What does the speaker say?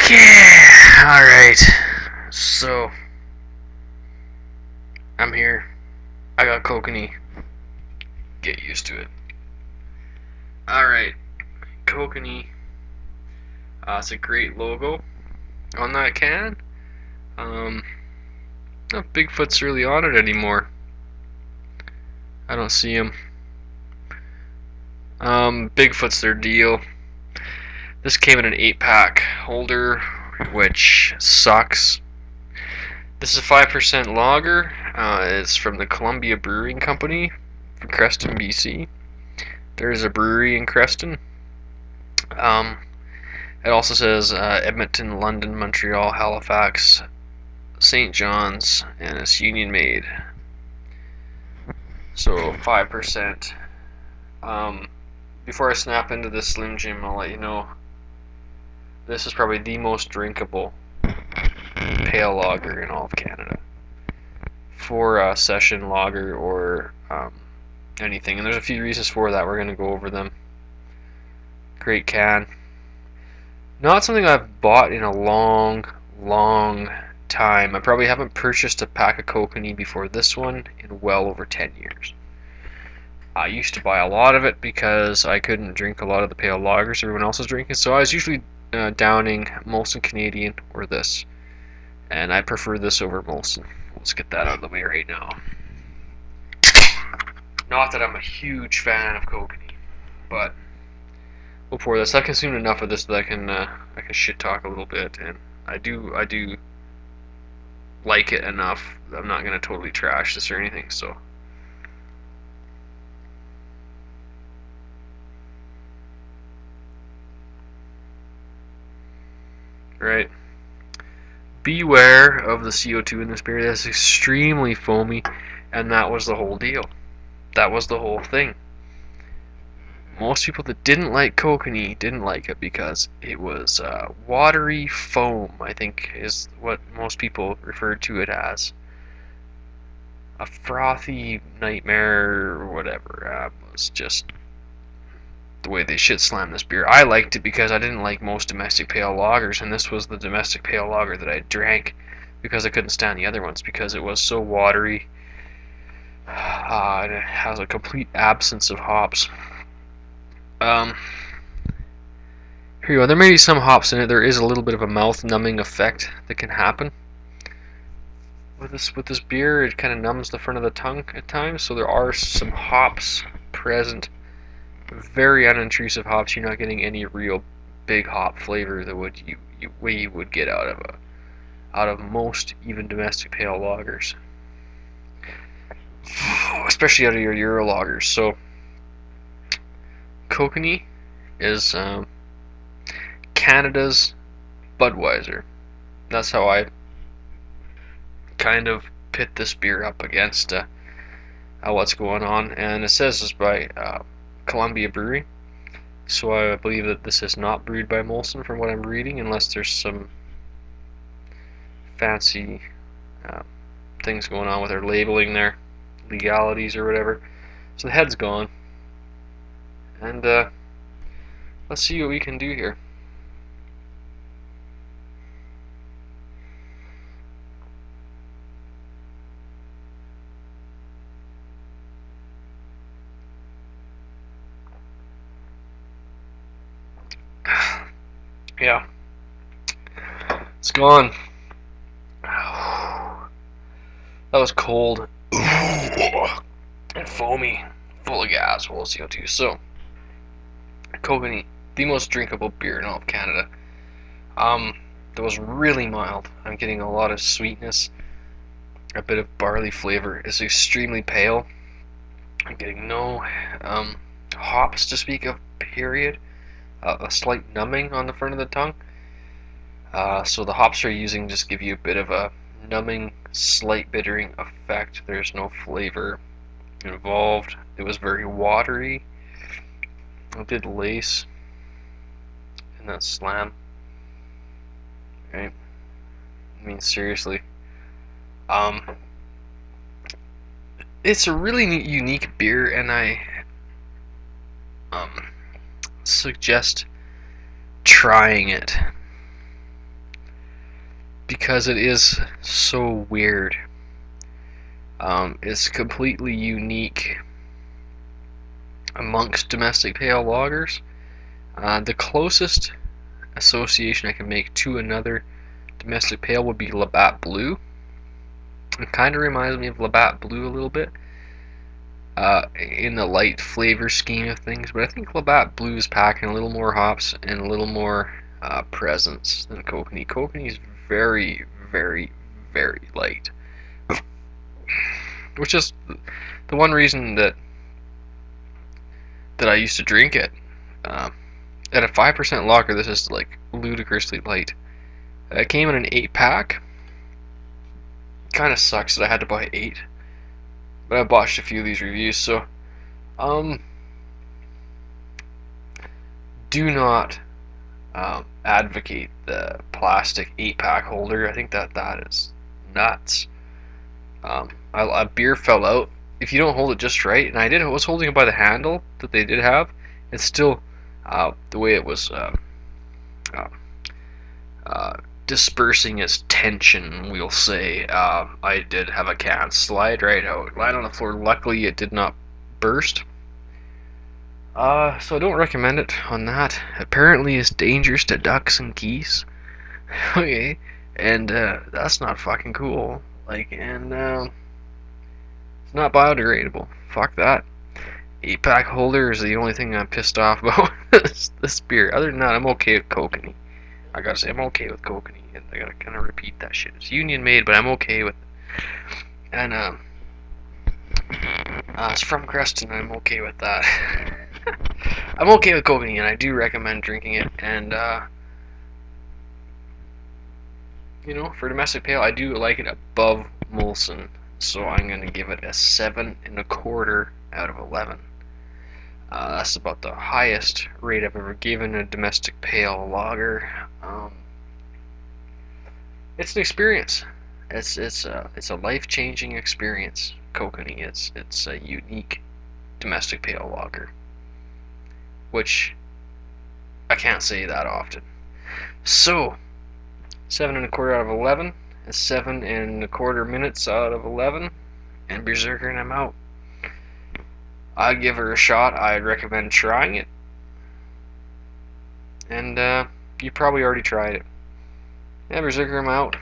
Yeah, alright. So, I'm here. I got Kokanee. Get used to it. Alright, Kokanee. It's a great logo on that can. No Bigfoot's really on it anymore. I don't see him. Bigfoot's their deal. This came in an 8-pack holder, which sucks. This is a 5% lager. It's from the Columbia Brewing Company from Creston B.C. There's a brewery in Creston. It also says Edmonton, London, Montreal, Halifax, St. John's, and it's Union made. So 5%. Before I snap into this Slim Jim, I'll let you know this is probably the most drinkable pale lager in all of Canada for a session lager or anything. And there's a few reasons for that. We're going to go over them. Great can. Not something I've bought in a long time. I probably haven't purchased a pack of Kokanee before this one in well over 10 years. I used to buy a lot of it because I couldn't drink a lot of the pale lagers everyone else was drinking, so I was usually downing Molson Canadian or this. And I prefer this over Molson. Let's get that out of the way right now. Not that I'm a huge fan of Kokanee, but we'll pour this. I consumed enough of this that I can shit talk a little bit, and I do like it enough. I'm not gonna totally trash this or anything. So, right. Beware of the CO2 in this beer. That's extremely foamy, and that was the whole deal. That was the whole thing. Most people that didn't like Kokanee didn't like it because it was watery foam, I think is what most people referred to it as. A frothy nightmare or whatever. It was just the way they shit slammed this beer. I liked it because I didn't like most domestic pale lagers, and this was the domestic pale lager that I drank because I couldn't stand the other ones because it was so watery. And it has a complete absence of hops. Here you go. There may be some hops in it. There is a little bit of a mouth numbing effect that can happen with this beer. It kind of numbs the front of the tongue at times, so there are some hops present. Very unintrusive hops. You're not getting any real big hop flavor that you would get out of most even domestic pale lagers, especially out of your Euro lagers. So Kokanee is Canada's Budweiser. That's how I kind of pit this beer up against what's going on. And it says it's by Columbia Brewery, so I believe that this is not brewed by Molson from what I'm reading, unless there's some fancy things going on with their labeling there, legalities or whatever. So the head's gone, and let's see what we can do here. Yeah, it's gone. That was cold and foamy, full of gas, full of CO2. So, Kokanee, the most drinkable beer in all of Canada. That was really mild. I'm getting a lot of sweetness, a bit of barley flavor. It's extremely pale. I'm getting no hops to speak of, period. A slight numbing on the front of the tongue. So the hops they're using just give you a bit of a numbing, slight bittering effect. There's no flavor involved. It was very watery. It did lace in that slam. Right? I mean, seriously. It's a really unique beer, and I suggest trying it. because it is so weird. It's completely unique amongst domestic pale lagers. The closest association I can make to another domestic pale would be Labatt Blue. It kind of reminds me of Labatt Blue a little bit in the light flavor scheme of things, but I think Labatt Blue is packing a little more hops and a little more presence than Kokanee. Kokanee is very, very, very light, which is the one reason that I used to drink it. At a 5% lager, this is like ludicrously light. It came in an 8-pack. Kind of sucks that I had to buy 8, but I botched a few of these reviews, so do not advocate the plastic 8-pack holder. I think that is nuts. A beer fell out if you don't hold it just right, and I was holding it by the handle that they did have. It's still the way it was dispersing its tension, we'll say. I did have a can slide right out, land on the floor. Luckily, it did not burst. So I don't recommend it on that. Apparently, it's dangerous to ducks and geese. Okay, and that's not fucking cool. Like, and it's not biodegradable. Fuck that. 8-pack holder is the only thing I'm pissed off about this beer. Other than that, I'm okay with Kokanee. I gotta say, I'm okay with Kokanee. I gotta kind of repeat that shit. It's union made, but I'm okay with it. And it's from Creston. I'm okay with that. I'm okay with Kokanee, and I do recommend drinking it. And you know, for domestic pale, I do like it above Molson, so I'm gonna give it a 7.25 out of 11. That's about the highest rate I've ever given a domestic pale lager. It's an experience. It's a life-changing experience. Kokanee. It's a unique domestic pale lager, which I can't say that often. So 7.25 out of 11. 7.25 minutes out of 11. And BeerZerker, and I'm out. I'd give her a shot. I'd recommend trying it. And you probably already tried it. Yeah, BeerZerker, I'm out.